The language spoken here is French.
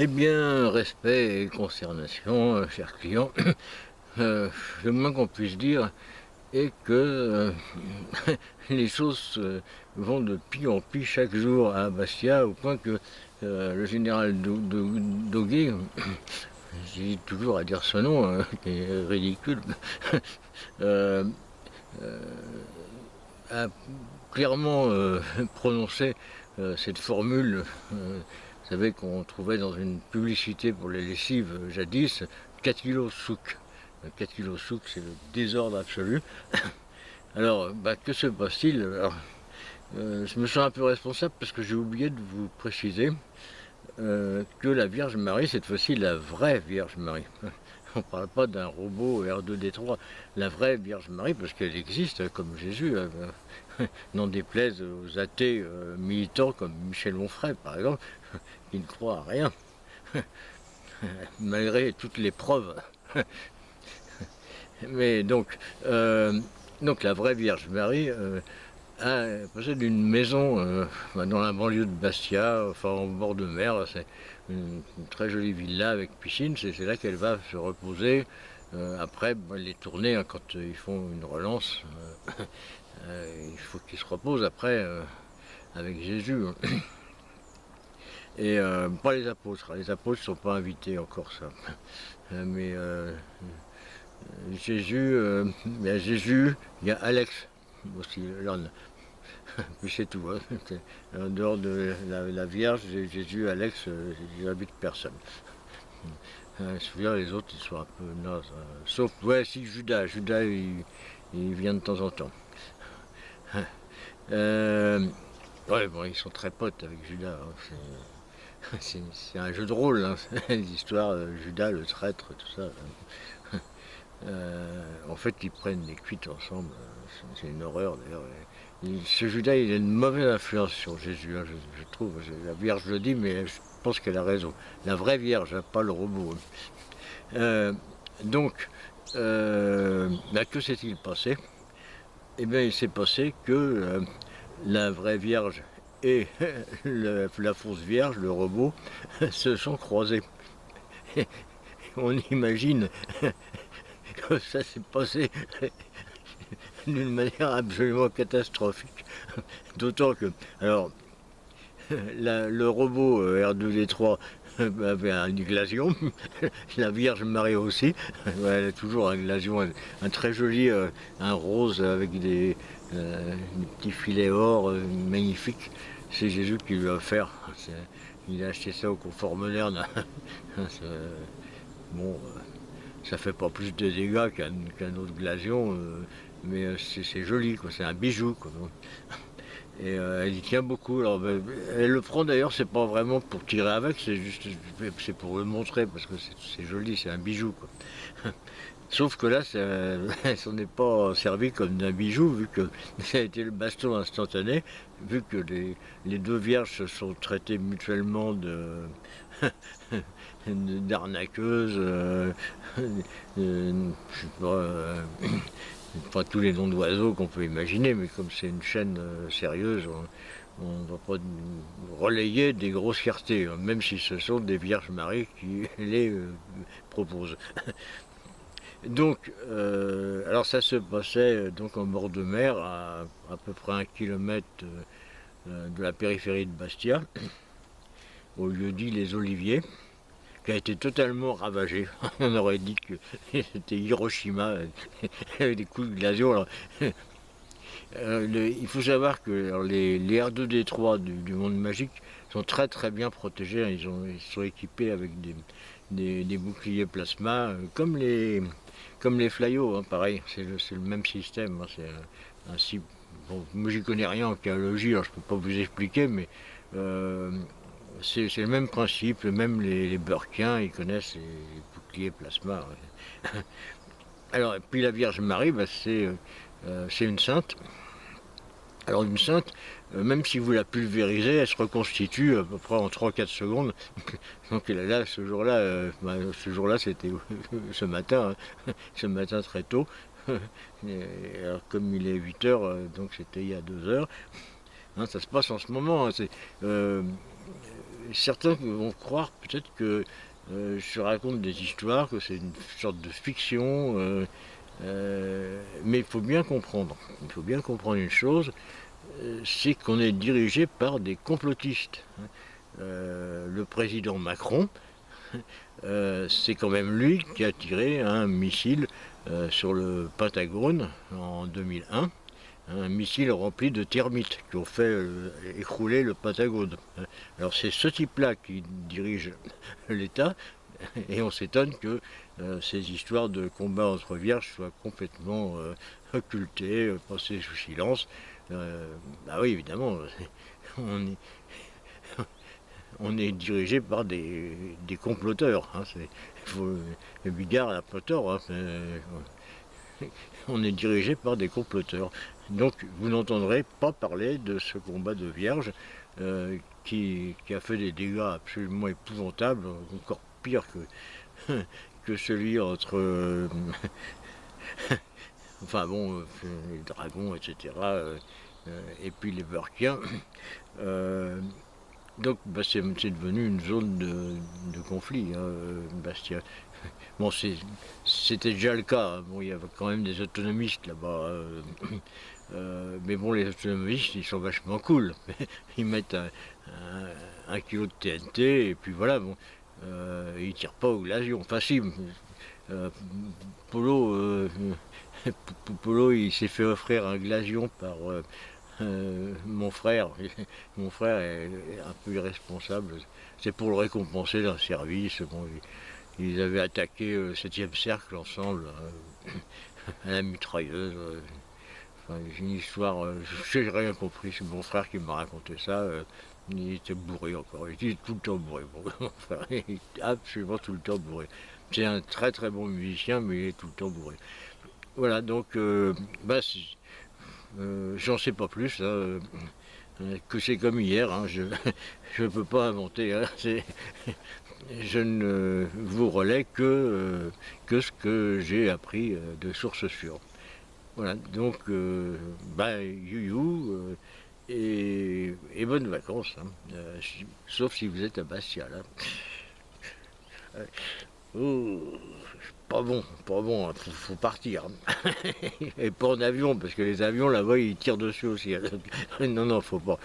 Eh bien, respect et consternation, chers clients. Le moins qu'on puisse dire est que les choses vont de pire en pire chaque jour à Bastia, au point que le général Doguet, j'ai toujours à dire ce nom, qui est ridicule, euh, a clairement prononcé cette formule. Vous savez qu'on trouvait dans une publicité pour les lessives jadis 4 kilos souk. 4 kilos souk, c'est le désordre absolu. Alors, que se passe-t-il? Je me sens un peu responsable parce que j'ai oublié de vous préciser que la Vierge Marie, cette fois-ci la vraie Vierge Marie. On ne parle pas d'un robot R2D3, la vraie Vierge Marie, parce qu'elle existe comme Jésus, n'en déplaise aux athées militants comme Michel Onfray par exemple, qui ne croient à rien, malgré toutes les preuves. Mais donc la vraie Vierge Marie possède une maison dans la banlieue de Bastia, enfin au bord de mer. C'est une très jolie villa avec piscine. C'est là qu'elle va se reposer. Après les tournées, hein, quand ils font une relance, il faut qu'ils se reposent après avec Jésus. Et pas les apôtres. Les apôtres ne sont pas invités encore, ça. Mais Jésus, il y a Jésus, il y a Alex aussi, l'homme. Puis c'est tout. Hein. En dehors de la Vierge, Jésus, Alex, j'habite personne. Je veux dire, les autres, ils sont un peu nazes. Sauf, ouais, si Judas. Judas, il vient de temps en temps. Ouais, bon, ils sont très potes avec Judas. Hein. C'est un jeu de rôle, hein. L'histoire de Judas, le traître, tout ça. En fait, ils prennent des cuites ensemble. C'est une horreur d'ailleurs. Ce Judas, il a une mauvaise influence sur Jésus, hein, je trouve. La Vierge le dit, mais je pense qu'elle a raison. La vraie Vierge, hein, pas le robot. Donc, que s'est-il passé? Eh bien, il s'est passé que la vraie Vierge et la fausse Vierge, le robot, se sont croisés. On imagine que ça s'est passé d'une manière absolument catastrophique. D'autant que, alors, le robot R2D3 avait un glasion, la Vierge Marie aussi, elle a toujours un glasion, un très joli, un rose avec des petits filets or magnifiques. C'est Jésus qui lui a offert. Il a acheté ça au Confort Moderne. Bon, ça fait pas plus de dégâts qu'un autre glasion, mais c'est joli, quoi. C'est un bijou, quoi. Et elle y tient beaucoup. Alors, elle le prend d'ailleurs, c'est pas vraiment pour tirer avec, c'est pour le montrer parce que c'est joli, c'est un bijou, quoi. Sauf que là, elle s'en est pas servi comme d'un bijou, vu que ça a été le baston instantané, vu que les deux vierges se sont traitées mutuellement d'arnaqueuses, je sais pas tous les noms d'oiseaux qu'on peut imaginer, mais comme c'est une chaîne sérieuse, on ne va pas relayer des grossièretés, hein, même si ce sont des Vierges Marie qui les proposent. Donc, alors ça se passait donc en bord de mer, à peu près 1 kilomètre de la périphérie de Bastia, au lieu-dit Les Oliviers, qui a été totalement ravagé. On aurait dit que c'était Hiroshima, avec des coups de glaciaux. Alors, il faut savoir que les R2D3 du monde magique sont très très bien protégés. Hein. Ils sont équipés avec des boucliers plasma, comme les Flyos, hein, pareil, c'est le même système. Hein. Bon, moi j'y connais rien en chaologie, alors je ne peux pas vous expliquer, mais c'est le même principe, même les Burkiens, ils connaissent les boucliers plasma. Ouais. Alors, et puis la Vierge Marie, c'est une sainte. Alors une sainte, même si vous la pulvérisez, elle se reconstitue à peu près en 3-4 secondes. Donc là, ce jour-là, c'était ce matin, hein, ce matin très tôt. Et alors, comme il est 8 heures, donc c'était il y a 2 heures. Hein, ça se passe en ce moment. Hein, certains vont croire peut-être que je raconte des histoires, que c'est une sorte de fiction, mais il faut bien comprendre une chose, c'est qu'on est dirigé par des complotistes. Le président Macron, c'est quand même lui qui a tiré un missile sur le Pentagone en 2001, un missile rempli de termites qui ont fait écrouler le Pentagone. Alors c'est ce type-là qui dirige l'État, et on s'étonne que ces histoires de combat entre vierges soient complètement occultées, passées sous silence. Bah oui, évidemment, on est, on est dirigé par des comploteurs. Hein, Bigard n'a pas tort. Hein, on est dirigé par des comploteurs. Donc vous n'entendrez pas parler de ce combat de vierges qui a fait des dégâts absolument épouvantables, encore pire que celui entre enfin bon, les dragons, etc. Et puis les Burkiens. Donc bah, c'est devenu une zone de conflit, hein, Bastia. Bon, c'était déjà le cas. Hein. Bon, il y avait quand même des autonomistes là-bas. Mais bon, les autonomistes, ils sont vachement cool. Ils mettent un kilo de TNT et puis voilà. Bon, ils tirent pas au glaçon. Enfin, si. Euh, Polo, Polo, il s'est fait offrir un glaçon par mon frère. Mon frère est un peu irresponsable. C'est pour le récompenser d'un service. Bon, ils avaient attaqué le 7e cercle ensemble, à la mitrailleuse. Enfin, une histoire, je n'ai rien compris, c'est mon frère qui m'a raconté ça. Il était bourré encore, il était tout le temps bourré. Bon, mon frère, il était absolument tout le temps bourré. C'est un très très bon musicien, mais il est tout le temps bourré. Voilà, donc, bah, j'en sais pas plus. Hein, que c'est comme hier, hein, je ne peux pas inventer. Hein, je ne vous relais que ce que j'ai appris de sources sûres. Voilà, donc, bah, you et bonnes vacances, hein, sauf si vous êtes à Bastia, là. Oh, pas bon, faut partir. Et pas en avion, parce que les avions là-bas ils tirent dessus aussi. Non, non, faut pas.